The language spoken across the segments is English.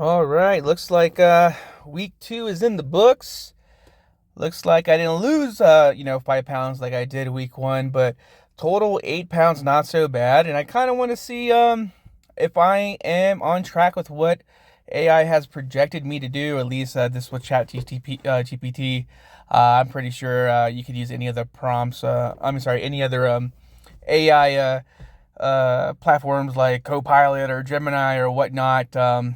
All right, looks like week 2 is in the books. Looks like I didn't lose 5 pounds like I did week 1, but total 8 pounds, not so bad. And I kind of want to see if I am on track with what AI has projected me to do. At least this with GPT. I'm pretty sure you could use any other prompts. I'm sorry, any other AI platforms like Copilot or Gemini or whatnot, to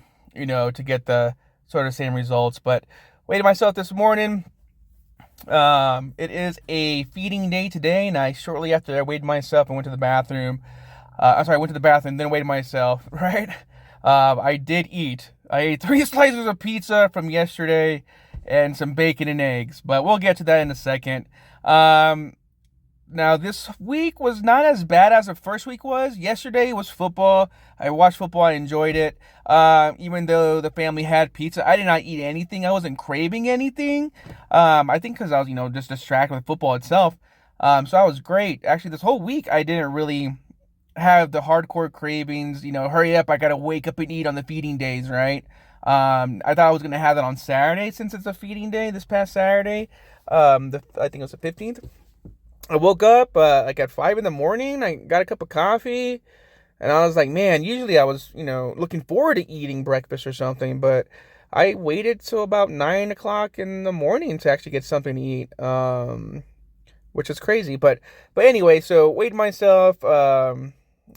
get the sort of same results. But weighed myself this morning. It is a feeding day today, and shortly after I weighed myself, I went to the bathroom. I went to the bathroom, then weighed myself, right? I did eat. I ate 3 slices of pizza from yesterday and some bacon and eggs, but we'll get to that in a second. Now, this week was not as bad as the first week was. Yesterday was football. I watched football. I enjoyed it. Even though the family had pizza, I did not eat anything. I wasn't craving anything. I think because I was, just distracted with football itself. So I was great. Actually, this whole week, I didn't really have the hardcore cravings. Hurry up. I got to wake up and eat on the feeding days, right? I thought I was going to have that on Saturday since it's a feeding day this past Saturday. I think it was the 15th. I woke up like at 5 in the morning. I got a cup of coffee, and I was like, man, usually I was, looking forward to eating breakfast or something, but I waited till about 9 o'clock in the morning to actually get something to eat, which is crazy. But anyway, so weighed myself. I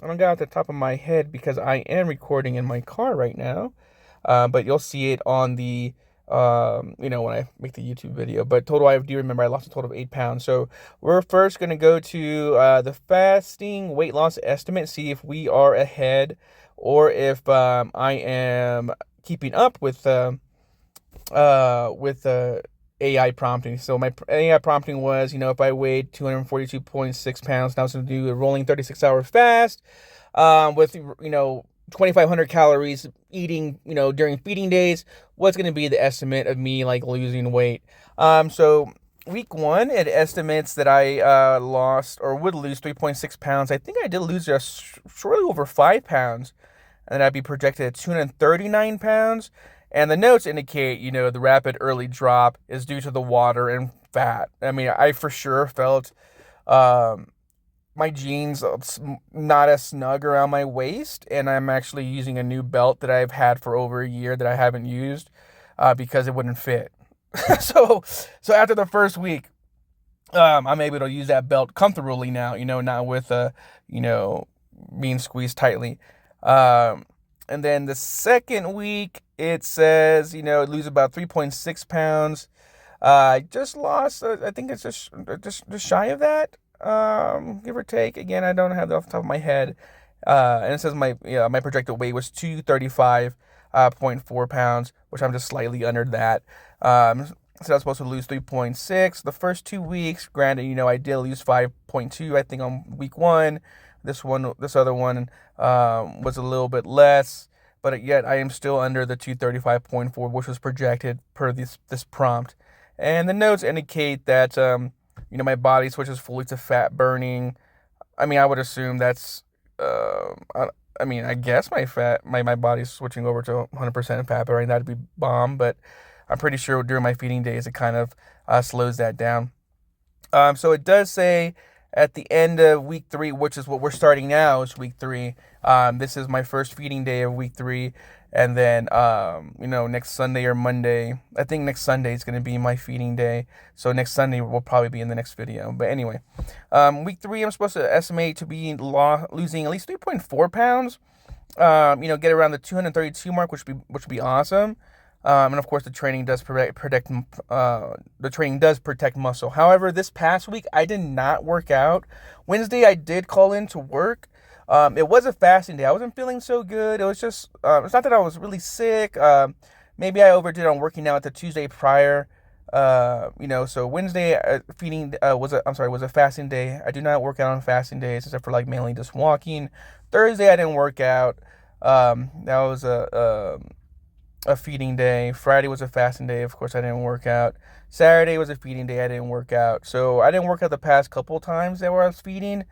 don't got off the top of my head because I am recording in my car right now, but you'll see it on the when I make the YouTube video. But total, I do remember I lost a total of 8 pounds. So we're first going to go to the fasting weight loss estimate, see if we are ahead or if I am keeping up with AI prompting. So my AI prompting was, if I weighed 242.6 pounds, now I was going to do a rolling 36-hour fast with, 2,500 calories eating, during feeding days. What's going to be the estimate of me like losing weight? So week 1, it estimates that I lost or would lose 3.6 pounds. I think I did lose just shortly over 5 pounds, and then I'd be projected at 239 pounds. And the notes indicate, the rapid early drop is due to the water and fat. I mean, I for sure felt my jeans not as snug around my waist, and I'm actually using a new belt that I've had for over a year that I haven't used because it wouldn't fit. so after the first week, I'm able to use that belt comfortably now, not with being squeezed tightly. And then the second week, it says, lose about 3.6 pounds. I just lost, I think it's just shy of that, give or take. Again, I don't have that off the top of my head. And it says my projected weight was 235.4 pounds, which I'm just slightly under that. So I was supposed to lose 3.6. The first 2 weeks, granted, I did lose 5.2, I think, on week 1. This other one was a little bit less, but yet I am still under the 235.4, which was projected per this prompt. And the notes indicate that my body switches fully to fat burning. I mean, I would assume that's I guess my body's switching over to 100% fat burning. That'd be bomb, but I'm pretty sure during my feeding days it kind of slows that down. So it does say at the end of week 3, which is what we're starting now, is week 3. This is my first feeding day of week 3. And then, next Sunday or Monday, I think next Sunday is going to be my feeding day. So next Sunday will probably be in the next video. But anyway, week 3, I'm supposed to estimate to be losing at least 3.4 pounds. Get around the 232 mark, which would be awesome. And of course, the training does protect muscle. However, this past week I did not work out. Wednesday I did call in to work. It was a fasting day. I wasn't feeling so good. It was just it's not that I was really sick. Maybe I overdid on working out the Tuesday prior. So Wednesday feeding was a fasting day. I do not work out on fasting days except for like mainly just walking. Thursday I didn't work out. That was a feeding day. Friday was a fasting day. Of course, I didn't work out. Saturday was a feeding day. I didn't work out. So I didn't work out the past couple times that where I was feeding.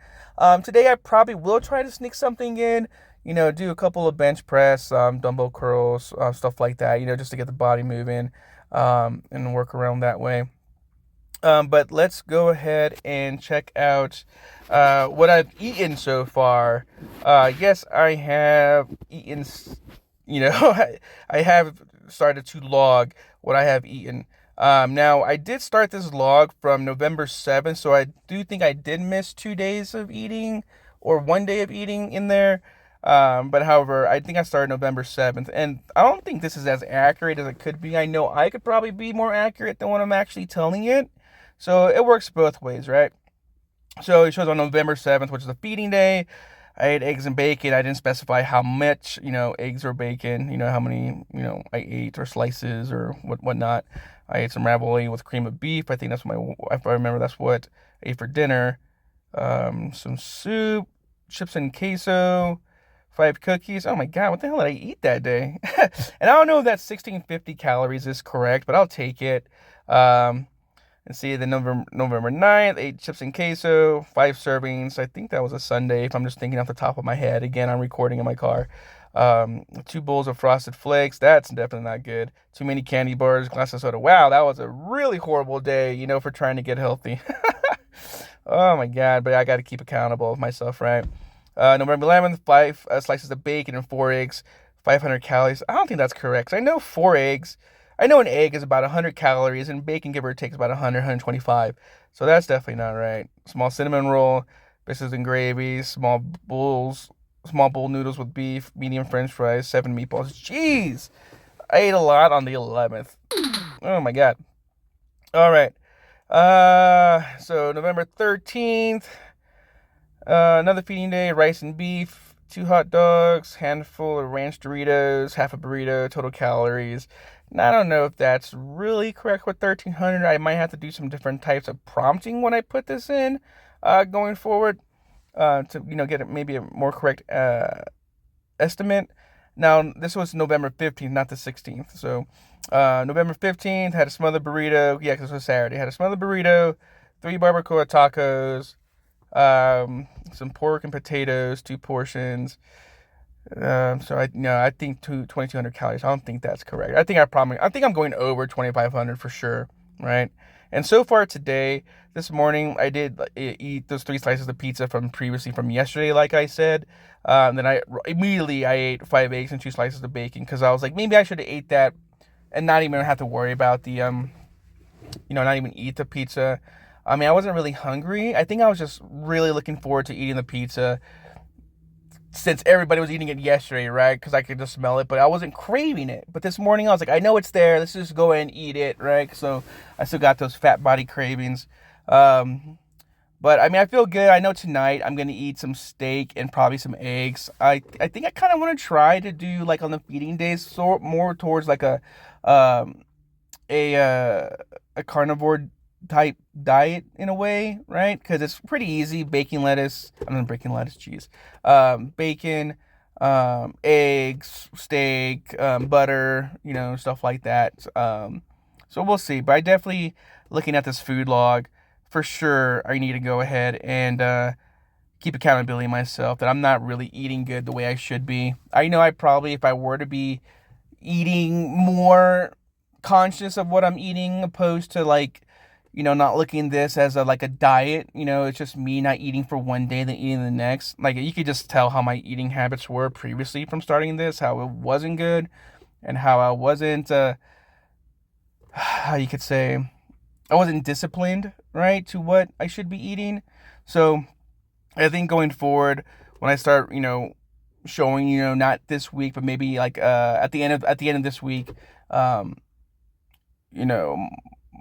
Today I probably will try to sneak something in. do a couple of bench press, dumbbell curls, stuff like that, just to get the body moving, and work around that way. But let's go ahead and check out what I've eaten so far. Yes, I have eaten, I have started to log what I have eaten. Now, I did start this log from November 7th, so I do think I did miss 2 days of eating or one day of eating in there. But however, I think I started November 7th, and I don't think this is as accurate as it could be. I know I could probably be more accurate than what I'm actually telling it. So it works both ways, right? So it shows on November 7th, which is a feeding day. I ate eggs and bacon. I didn't specify how much, eggs or bacon, how many, I ate or slices or whatnot. I ate some ravioli with cream of beef. I think if I remember, that's what I ate for dinner. Some soup, chips and queso, 5 cookies. Oh my God, what the hell did I eat that day? And I don't know if that 1650 calories is correct, but I'll take it. And see, the November 9th, 8 chips and queso, 5 servings. I think that was a Sunday, if I'm just thinking off the top of my head. Again, I'm recording in my car. 2 bowls of Frosted Flakes. That's definitely not good. Too many candy bars, glass of soda. Wow, that was a really horrible day, for trying to get healthy. Oh my God, but I got to keep accountable of myself, right? November 11th, 5 slices of bacon and 4 eggs, 500 calories. I don't think that's correct. 'Cause I know an egg is about 100 calories, and bacon, give or take, is about 100, 125. So that's definitely not right. Small cinnamon roll, biscuits and gravy, small bowl noodles with beef, medium French fries, 7 meatballs. Jeez, I ate a lot on the 11th. Oh my God. All right. So November 13th, another feeding day, rice and beef, 2 hot dogs, handful of ranch Doritos, half a burrito, total calories. Now, I don't know if that's really correct with 1300. I might have to do some different types of prompting when I put this in, going forward, to, get maybe a more correct estimate. Now, this was November 15th, not the 16th. So, November 15th, had a smothered burrito. Yeah, because it was Saturday. Had a smothered burrito, 3 barbacoa tacos, some pork and potatoes, 2 portions. So I think 2,200 calories. I don't think that's correct. I think I'm going over 2,500 for sure, right? And so far today, this morning, I did eat those 3 slices of pizza from yesterday, like I said. Then I ate 5 eggs and 2 slices of bacon, because I was like, maybe I should have ate that and not even have to worry about the not even eat the pizza. I mean, I wasn't really hungry. I think I was just really looking forward to eating the pizza, since everybody was eating it yesterday, right? Because I could just smell it, but I wasn't craving it. But this morning, I was like, I know it's there. Let's just go ahead and eat it, right? So I still got those fat body cravings. But I mean, I feel good. I know tonight I'm gonna eat some steak and probably some eggs. I think I kind of want to try to do, like, on the feeding days, sort more towards like um a uh, a carnivore type diet in a way, right? Because it's pretty easy. Cheese, bacon, eggs, steak, butter, stuff like that. So we'll see. But I definitely, looking at this food log, for sure, I need to go ahead and keep accountability myself that I'm not really eating good the way I should be. I know I probably, if I were to be eating more conscious of what I'm eating, opposed to, like, not looking this as a diet. It's just me not eating for one day, then eating the next. Like, you could just tell how my eating habits were previously from starting this, how it wasn't good, and how I wasn't, how you could say, I wasn't disciplined, right, to what I should be eating. So I think going forward, when I start, showing, not this week, but maybe like at the end of this week, you know,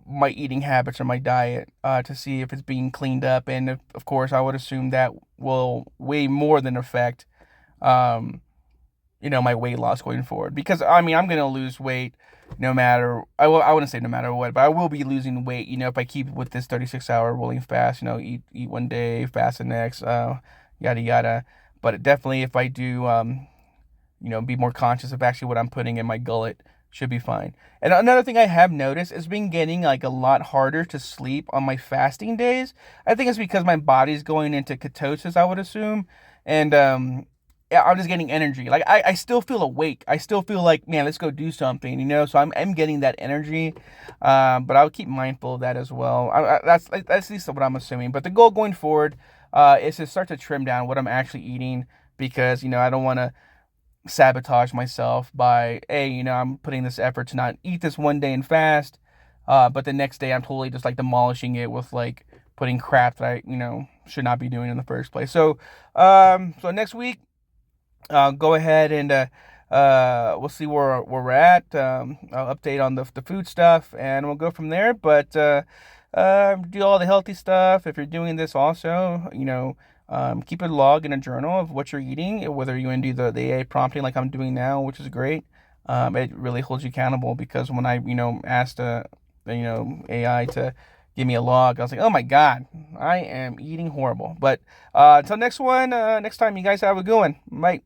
my eating habits or my diet, to see if it's being cleaned up. And of course, I would assume that will way more than affect, um, my weight loss going forward. Because I mean, I'm gonna lose weight no matter. I wouldn't say no matter what, but I will be losing weight. If I keep with this 36-hour rolling fast. Eat one day, fast the next, yada yada. But definitely, if I do, be more conscious of actually what I'm putting in my gullet, should be fine. And another thing I have noticed is been getting like a lot harder to sleep on my fasting days. I think it's because my body's going into ketosis, I would assume. And I'm just getting energy. Like I still feel awake. I still feel like, man, let's go do something, So I'm getting that energy, but I'll keep mindful of that as well. That's at least what I'm assuming. But the goal going forward, is to start to trim down what I'm actually eating because I don't want to sabotage myself by, hey, I'm putting this effort to not eat this one day and fast, but the next day I'm totally just like demolishing it with like putting crap that I should not be doing in the first place. So next week, go ahead and we'll see where we're at. I'll update on the food stuff, and we'll go from there. But do all the healthy stuff. If you're doing this, also, keep a log in a journal of what you're eating. Whether you want to do the AI prompting like I'm doing now, which is great. It really holds you accountable because when I asked AI to give me a log, I was like, oh my god, I am eating horrible. But until next time, you guys have a good one. Bye.